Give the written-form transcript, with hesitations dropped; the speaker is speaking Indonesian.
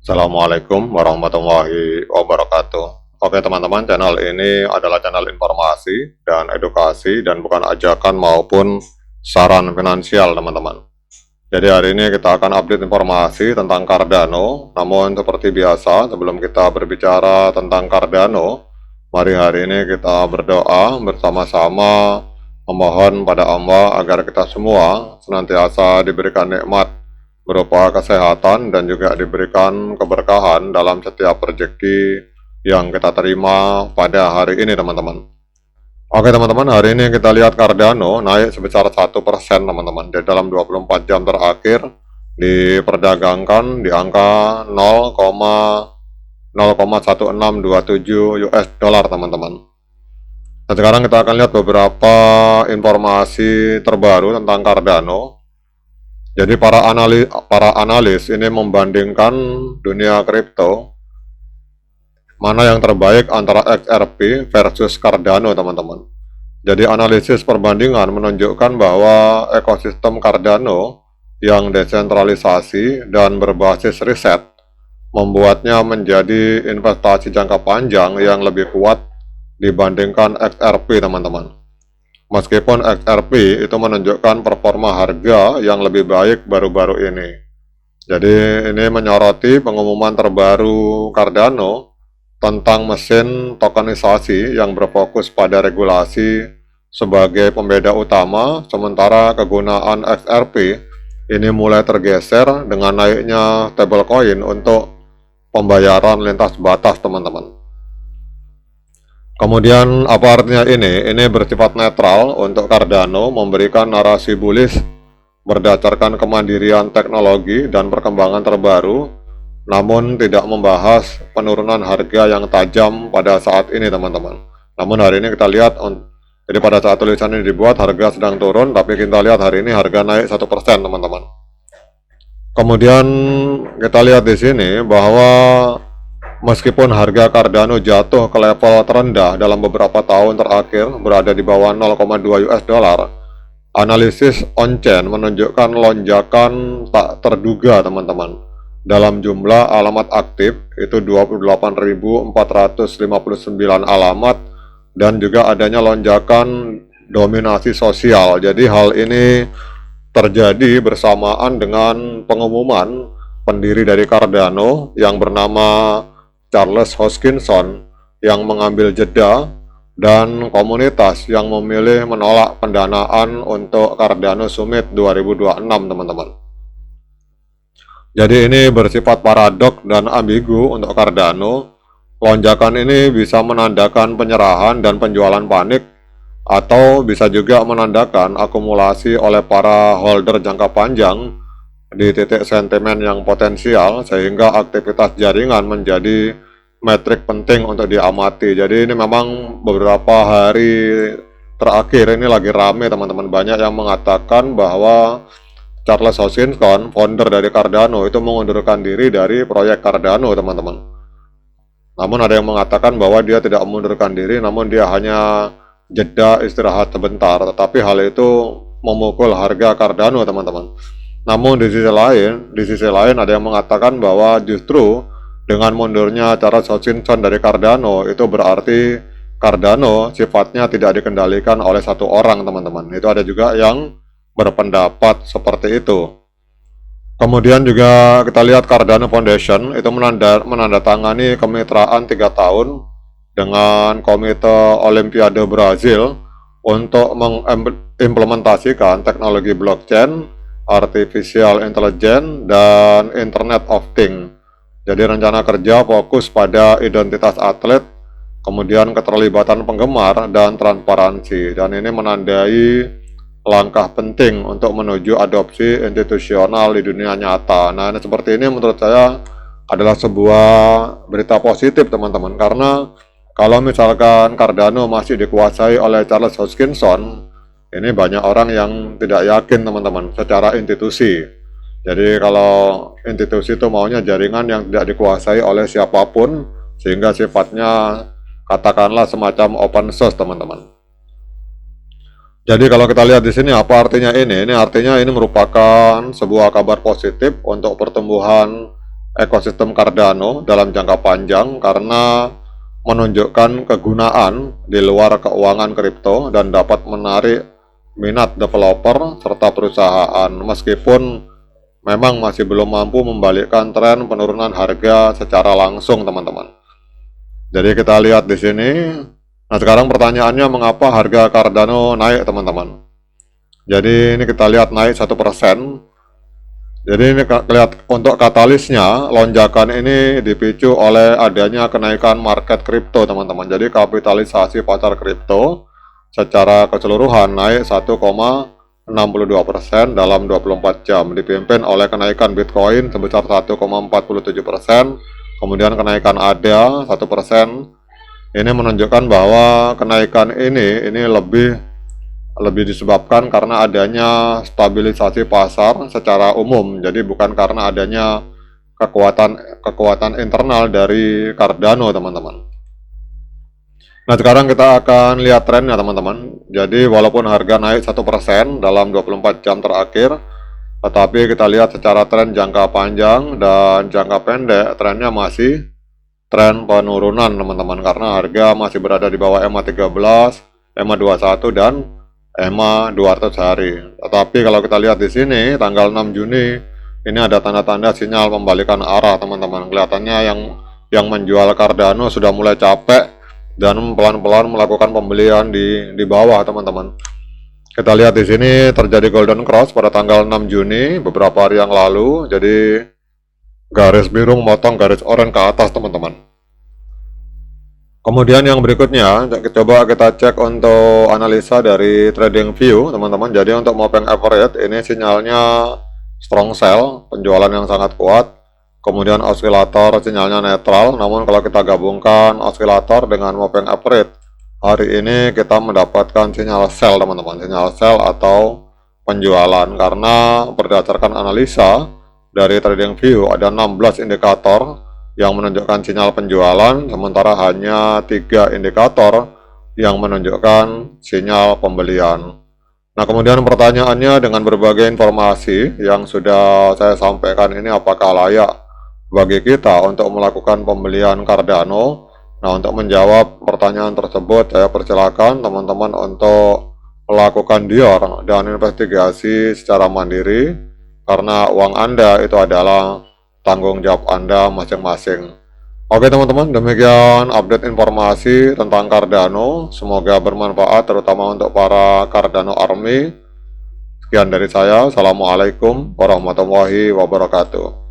Assalamualaikum warahmatullahi wabarakatuh. Oke teman-teman, channel ini adalah channel informasi dan edukasi dan bukan ajakan maupun saran finansial teman-teman. Jadi hari ini kita akan update informasi tentang Cardano. Namun seperti biasa, sebelum kita berbicara tentang Cardano, mari hari ini kita berdoa bersama-sama memohon pada Allah agar kita semua senantiasa diberikan nikmat berupa kesehatan dan juga diberikan keberkahan dalam setiap rezeki yang kita terima pada hari ini teman-teman. Oke teman-teman, hari ini kita lihat Cardano naik sebesar 1% teman-teman. Di dalam 24 jam terakhir diperdagangkan di angka 0,1627 US dollar teman-teman. Dan sekarang kita akan lihat beberapa informasi terbaru tentang Cardano. Jadi para analis ini membandingkan dunia kripto mana yang terbaik antara XRP versus Cardano teman-teman. Jadi analisis perbandingan menunjukkan bahwa ekosistem Cardano yang desentralisasi dan berbasis riset membuatnya menjadi investasi jangka panjang yang lebih kuat dibandingkan XRP teman-teman. Meskipun XRP itu menunjukkan performa harga yang lebih baik baru-baru ini. Jadi ini menyoroti pengumuman terbaru Cardano tentang mesin tokenisasi yang berfokus pada regulasi sebagai pembeda utama, sementara kegunaan XRP ini mulai tergeser dengan naiknya stablecoin untuk pembayaran lintas batas teman-teman. Kemudian apa artinya ini? Ini bersifat netral untuk Cardano, memberikan narasi bullish berdasarkan kemandirian teknologi dan perkembangan terbaru, namun tidak membahas penurunan harga yang tajam pada saat ini teman-teman. Namun hari ini kita lihat, jadi pada saat tulisan ini dibuat harga sedang turun, tapi kita lihat hari ini harga naik 1% teman-teman. Kemudian kita lihat di sini bahwa meskipun harga Cardano jatuh ke level terendah dalam beberapa tahun terakhir, berada di bawah 0,2 US dollar, analisis on-chain menunjukkan lonjakan tak terduga teman-teman. Dalam jumlah alamat aktif itu 28.459 alamat dan juga adanya lonjakan dominasi sosial. Jadi hal ini terjadi bersamaan dengan pengumuman pendiri dari Cardano yang bernama Charles Hoskinson yang mengambil jeda dan komunitas yang memilih menolak pendanaan untuk Cardano Summit 2026 teman-teman. Jadi ini bersifat paradok dan ambigu untuk Cardano. Lonjakan ini bisa menandakan penyerahan dan penjualan panik atau bisa juga menandakan akumulasi oleh para holder jangka panjang di titik sentimen yang potensial, sehingga aktivitas jaringan menjadi metrik penting untuk diamati. Jadi ini memang beberapa hari terakhir ini lagi rame teman-teman. Banyak yang mengatakan bahwa Charles Hoskinson, founder dari Cardano, itu mengundurkan diri dari proyek Cardano teman-teman. Namun ada yang mengatakan bahwa dia tidak mengundurkan diri, namun dia hanya jeda istirahat sebentar. Tetapi hal itu memukul harga Cardano teman-teman. Namun di sisi lain ada yang mengatakan bahwa justru dengan mundurnya Charles Hoskinson dari Cardano itu berarti Cardano sifatnya tidak dikendalikan oleh satu orang teman-teman. Itu ada juga yang berpendapat seperti itu. Kemudian juga kita lihat Cardano Foundation itu menandatangani kemitraan 3 tahun dengan Komite Olimpiade Brazil untuk mengimplementasikan teknologi blockchain, artificial intelligence, dan Internet of Things. Jadi rencana kerja fokus pada identitas atlet, kemudian keterlibatan penggemar, dan transparansi. Dan ini menandai langkah penting untuk menuju adopsi institusional di dunia nyata. Nah, ini seperti ini menurut saya adalah sebuah berita positif teman-teman, karena kalau misalkan Cardano masih dikuasai oleh Charles Hoskinson, ini banyak orang yang tidak yakin teman-teman secara institusi. Jadi kalau institusi itu maunya jaringan yang tidak dikuasai oleh siapapun, sehingga sifatnya katakanlah semacam open source teman-teman. Jadi kalau kita lihat di sini apa artinya ini? Ini artinya ini merupakan sebuah kabar positif untuk pertumbuhan ekosistem Cardano dalam jangka panjang karena menunjukkan kegunaan di luar keuangan kripto dan dapat menarik minat developer serta perusahaan meskipun memang masih belum mampu membalikkan tren penurunan harga secara langsung, teman-teman. Jadi kita lihat di sini. Nah, sekarang pertanyaannya mengapa harga Cardano naik, teman-teman? Jadi ini kita lihat naik 1%. Jadi ini lihat untuk katalisnya, lonjakan ini dipicu oleh adanya kenaikan market kripto, teman-teman. Jadi kapitalisasi pasar kripto secara keseluruhan naik 1,62% dalam 24 jam, dipimpin oleh kenaikan Bitcoin sebesar 1,47%, kemudian kenaikan ADA 1%. Ini menunjukkan bahwa kenaikan ini lebih disebabkan karena adanya stabilisasi pasar secara umum. Jadi bukan karena adanya kekuatan internal dari Cardano, teman-teman. Nah, sekarang kita akan lihat trennya, teman-teman. Jadi walaupun harga naik 1% dalam 24 jam terakhir, tetapi kita lihat secara tren jangka panjang dan jangka pendek, trennya masih tren penurunan, teman-teman, karena harga masih berada di bawah EMA 13, EMA 21 dan EMA 200 hari. Tetapi kalau kita lihat di sini tanggal 6 Juni ini ada tanda-tanda sinyal pembalikan arah, teman-teman. Kelihatannya yang menjual Cardano sudah mulai capek dan pelan-pelan melakukan pembelian di bawah, teman-teman. Kita lihat di sini terjadi golden cross pada tanggal 6 Juni beberapa hari yang lalu. Jadi garis biru memotong garis oranye ke atas, teman-teman. Kemudian yang berikutnya, coba kita cek untuk analisa dari TradingView, teman-teman. Jadi untuk moving average ini sinyalnya strong sell, penjualan yang sangat kuat. Kemudian osilator sinyalnya netral, namun kalau kita gabungkan osilator dengan moving average, hari ini kita mendapatkan sinyal sell, teman-teman. Sinyal sell atau penjualan, karena berdasarkan analisa dari TradingView ada 16 indikator yang menunjukkan sinyal penjualan, sementara hanya 3 indikator yang menunjukkan sinyal pembelian. Nah, kemudian pertanyaannya, dengan berbagai informasi yang sudah saya sampaikan ini, apakah layak bagi kita untuk melakukan pembelian Cardano? Nah, untuk menjawab pertanyaan tersebut, saya persilakan teman-teman untuk melakukan dior dan investigasi secara mandiri, karena uang Anda itu adalah tanggung jawab Anda masing-masing. Oke, teman-teman, demikian update informasi tentang Cardano. Semoga bermanfaat terutama untuk para Cardano Army. Sekian dari saya. Assalamualaikum warahmatullahi wabarakatuh.